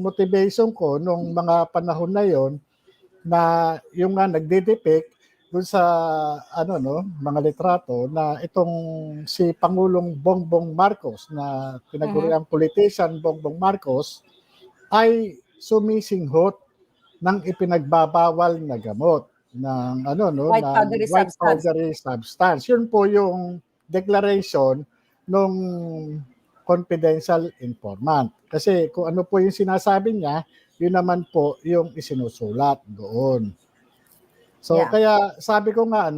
motivation ko nung mga panahon na yon na yung nga nagde-depict dun sa mga litrato na itong si Pangulong Bongbong Marcos na tinaguriang politician Bongbong Marcos ay sumisinghot ng ipinagbabawal na gamot ng white powdery substance. Yun po yung declaration nung confidential informant. Kasi kung ano po yung sinasabi niya, yun naman po yung isinusulat doon. So kaya sabi ko nga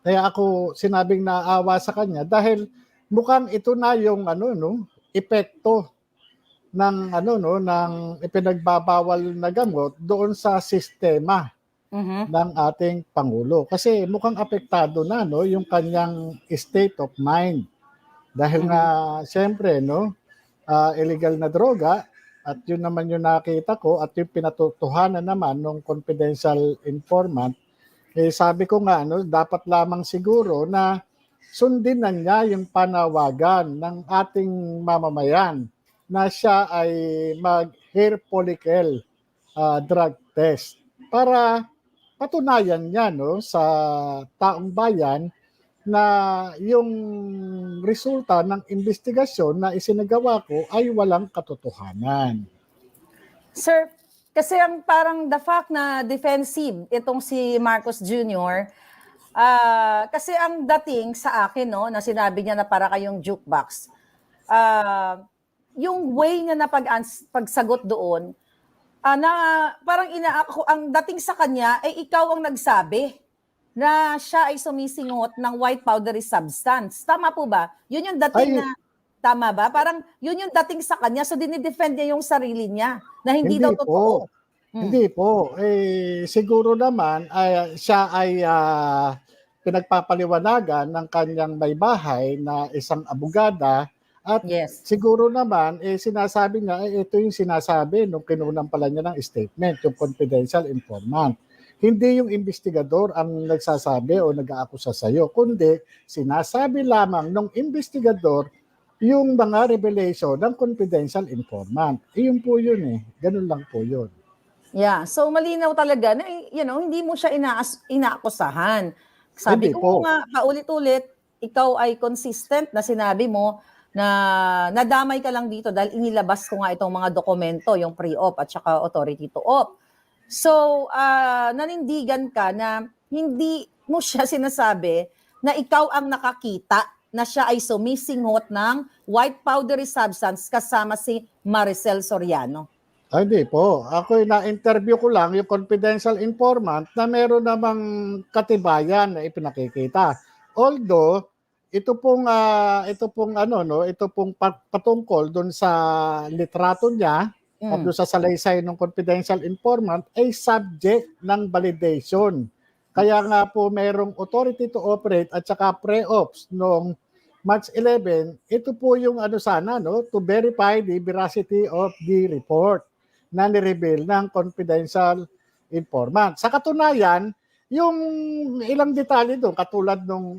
kaya ako sinabing naawa sa kanya dahil mukhang ito na yung epekto ng ng ipinagbabawal na gamot doon sa sistema ng ating pangulo. Kasi mukhang apektado na yung kanyang state of mind. Dahil nga siyempre illegal na droga at yun naman yung nakita ko at yung pinatutuhanan naman ng confidential informant, sabi ko nga dapat lamang siguro na sundin na niya yung panawagan ng ating mamamayan na siya ay mag-hair follicle drug test para patunayan niya sa taong bayan na yung resulta ng investigasyon na isinagawa ko ay walang katotohanan. Sir, kasi ang parang the fact na defensive itong si Marcos Jr., kasi ang dating sa akin na sinabi niya na para kayong jukebox, yung way niya na pagsagot doon, na parang ang dating sa kanya ay ikaw ang nagsabi na siya ay sumisinghot ng white powdery substance. Tama po ba? Yun yung dating na, tama ba? Parang yun yung dating sa kanya, so dinidefend niya yung sarili niya na hindi daw totoo. Hindi po. Siguro naman siya ay pinagpapaliwanagan ng kanyang may bahay na isang abogada at siguro naman sinasabi niya ito yung sinasabi nung kinunan pala niya ng statement, yung confidential informant. Hindi yung investigador ang nagsasabi o nag-aakusa sa iyo, kundi sinasabi lamang ng investigador yung mga revelation ng confidential informant. Yun po yun Ganun lang po yun. Yeah, so malinaw talaga na hindi mo siya inaakusahan. Sabi ko nga paulit-ulit, ikaw ay consistent na sinabi mo na nadamay ka lang dito dahil inilabas ko nga itong mga dokumento, yung pre-op at saka authority to op. So, nanindigan ka na hindi mo siya sinasabi na ikaw ang nakakita na siya ay sumisinghot ng white powdery substance kasama si Maricel Soriano. Ay, hindi po. Ako na-interview ko lang yung confidential informant na meron namang katibayan na ipinakikita. Although, ito pong patungkol doon sa litrato niya, at doon sa salaysay ng confidential informant ay subject ng validation. Kaya nga po mayroong authority to operate at saka pre-ops noong March 11, ito po yung to verify the veracity of the report na ni-reveal ng confidential informant. Sa katunayan, yung ilang detalye doon katulad nung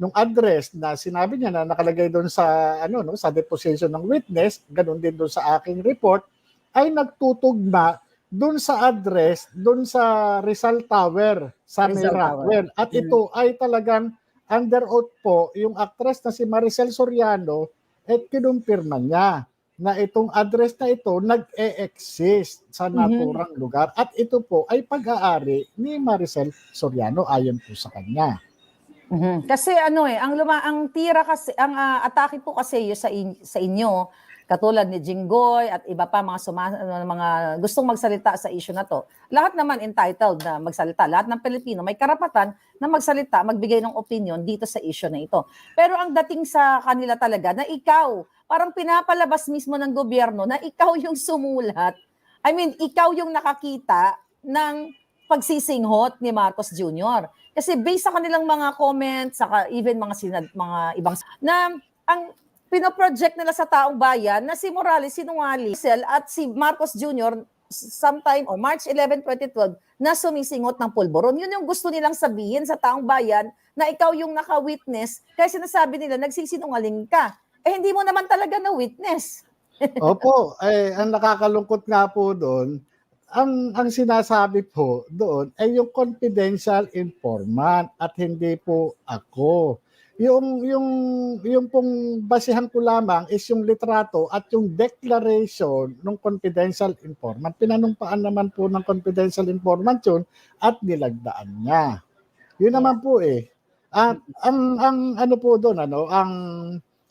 nung address na sinabi niya na nakalagay doon sa sa deposition ng witness, ganoon din doon sa aking report, ay nagtutugma doon sa address doon sa Rizal Tower sa Rockwell. At ito ay talagang under oath po yung actress na si Maricel Soriano at kinumpirma niya na itong address na ito nag-e-exist sa naturang lugar at ito po ay pag-aari ni Maricel Soriano ayon po sa kanya. Kasi ang tira kasi, ang atake po kasi sa inyo, katulad ni Jinggoy at iba pa mga gustong magsalita sa issue na to. Lahat naman entitled na magsalita. Lahat ng Pilipino may karapatan na magsalita, magbigay ng opinion dito sa issue na ito. Pero ang dating sa kanila talaga na ikaw, parang pinapalabas mismo ng gobyerno na ikaw yung sumulat. I mean, ikaw yung nakakita ng pagsisinghot ni Marcos Jr. Kasi based sa kanilang mga comments, saka even mga ibang na ang pinoproject nila sa taong bayan na si Morales sinungaling at si Marcos Jr. sometime o March 11, 2012 na sumisinghot ng pulburon. Yun yung gusto nilang sabihin sa taong bayan na ikaw yung naka-witness kaya sinasabi nila nagsisinungaling ka. Hindi mo naman talaga na-witness. Opo, ang nakakalungkot nga po doon, ang sinasabi po doon ay yung confidential informant at hindi po ako. Yung pong basehan ko lamang is yung litrato at yung declaration ng confidential informant. Pinanumpaan naman po ng confidential informant yun at nilagdaan niya. Yun Yeah. naman po eh. At ang ano po doon,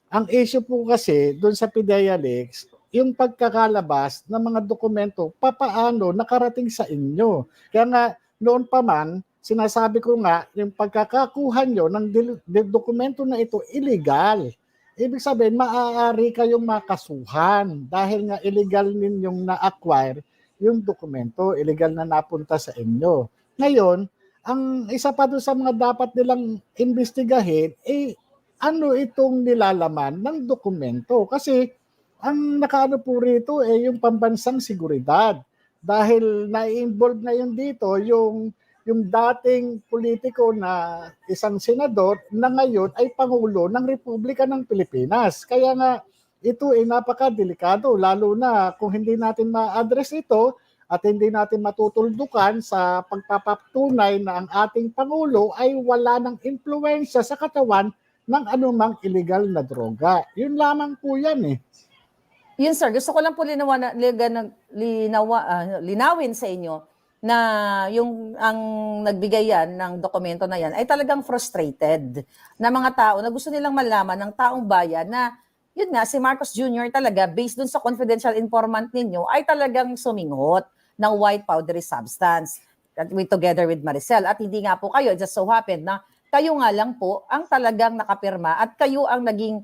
ang issue po kasi doon sa PIDEA Leaks, yung pagkakalabas ng mga dokumento, papaano nakarating sa inyo. Kaya nga, noon pa man, sinasabi ko nga, yung pagkakakuha nyo ng dokumento na ito, illegal. Ibig sabihin, maaari kayong makasuhan dahil nga illegal ninyong na-acquire yung dokumento, illegal na napunta sa inyo. Ngayon, ang isa pa doon sa mga dapat nilang imbestigahin, ano itong nilalaman ng dokumento. Kasi ang nakaano po rito yung pambansang seguridad. Dahil na-involve ngayon dito yung dating politiko na isang senador na ngayon ay Pangulo ng Republika ng Pilipinas. Kaya nga ito ay napakadelikado, lalo na kung hindi natin ma-address ito at hindi natin matutuldukan sa pagpapatunay na ang ating Pangulo ay wala ng impluensya sa katawan ng anumang illegal na droga. Yun lamang po yan eh. Yun sir, gusto ko lang po linawin sa inyo na yung ang nagbigay yan ng dokumento na yan ay talagang frustrated na mga tao na gusto nilang malaman ng taong bayan na yun nga, si Marcos Jr. talaga, based dun sa confidential informant ninyo, ay talagang suminghot ng white powdery substance together with Maricel. At hindi nga po kayo, just so happened na kayo nga lang po ang talagang nakapirma at kayo ang naging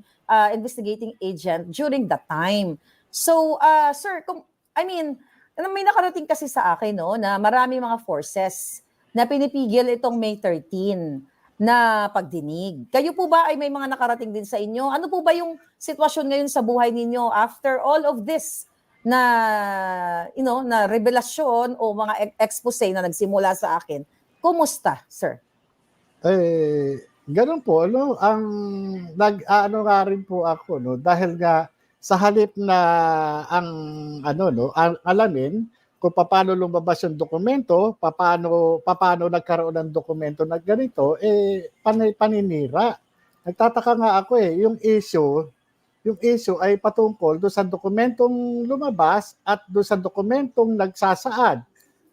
investigating agent during that time. So, sir, may nakarating kasi sa akin no, na maraming mga forces na pinipigil itong May 13 na pagdinig. Kayo po ba ay may mga nakarating din sa inyo? Ano po ba yung sitwasyon ngayon sa buhay ninyo after all of this na na revelasyon o mga expose na nagsimula sa akin? Kumusta, sir? Ganun po, ang nag-ano nga rin po ako, no, dahil nga sa halip na alamin kung paano lumabas yung dokumento, paano nagkaroon ng dokumento na ganito, paninira. Nagtataka nga ako yung issue ay patungkol doon sa dokumentong lumabas at doon sa dokumentong nagsasaad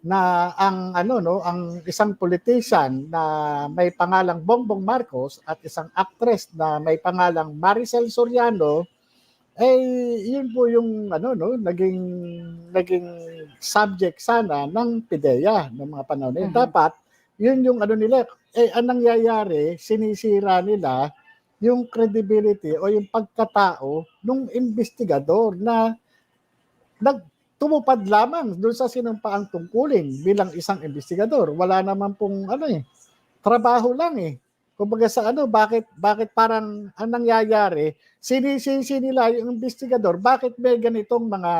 na ang isang politician na may pangalang Bongbong Marcos at isang actress na may pangalang Maricel Soriano yun po yung naging subject sana ng PIDEA ng mga panahon. Mhm. Dapat yun yung nila ang nangyayari, sinisira nila yung credibility o yung pagkatao ng investigador na tumupad lamang doon sa sinumpaang tungkulin bilang isang investigador. Wala naman pong trabaho lang eh. Kumbaga sa bakit parang ang nangyayari, sinisisi nila yung investigador, bakit may ganitong mga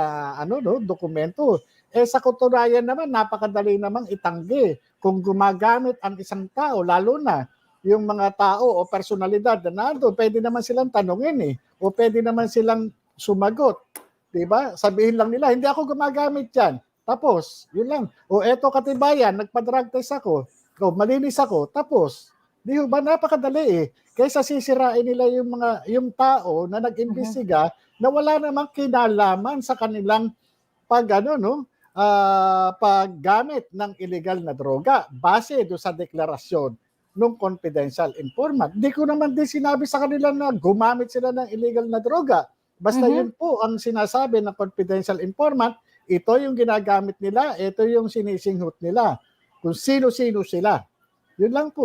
dokumento? Sa katunayan naman, napakadali namang itanggi. Kung gumagamit ang isang tao, lalo na yung mga tao o personalidad na nandun, pwede naman silang tanungin o pwede naman silang sumagot. Diba? Sabihin lang nila, hindi ako gumagamit yan. Tapos, yun lang. O eto katibayan, nagpa-drug test ako. O malinis ako. Tapos, di ba napakadali kaysa sisirain nila yung tao na nag-imbestiga na wala namang kinalaman sa kanilang paggamit ng illegal na droga base do sa deklarasyon ng confidential informant. Di ko naman din sinabi sa kanila na gumamit sila ng illegal na droga. Basta yun po ang sinasabi ng confidential informant, ito yung ginagamit nila, ito yung sinisinghot nila. Kung sino-sino sila. Yun lang po.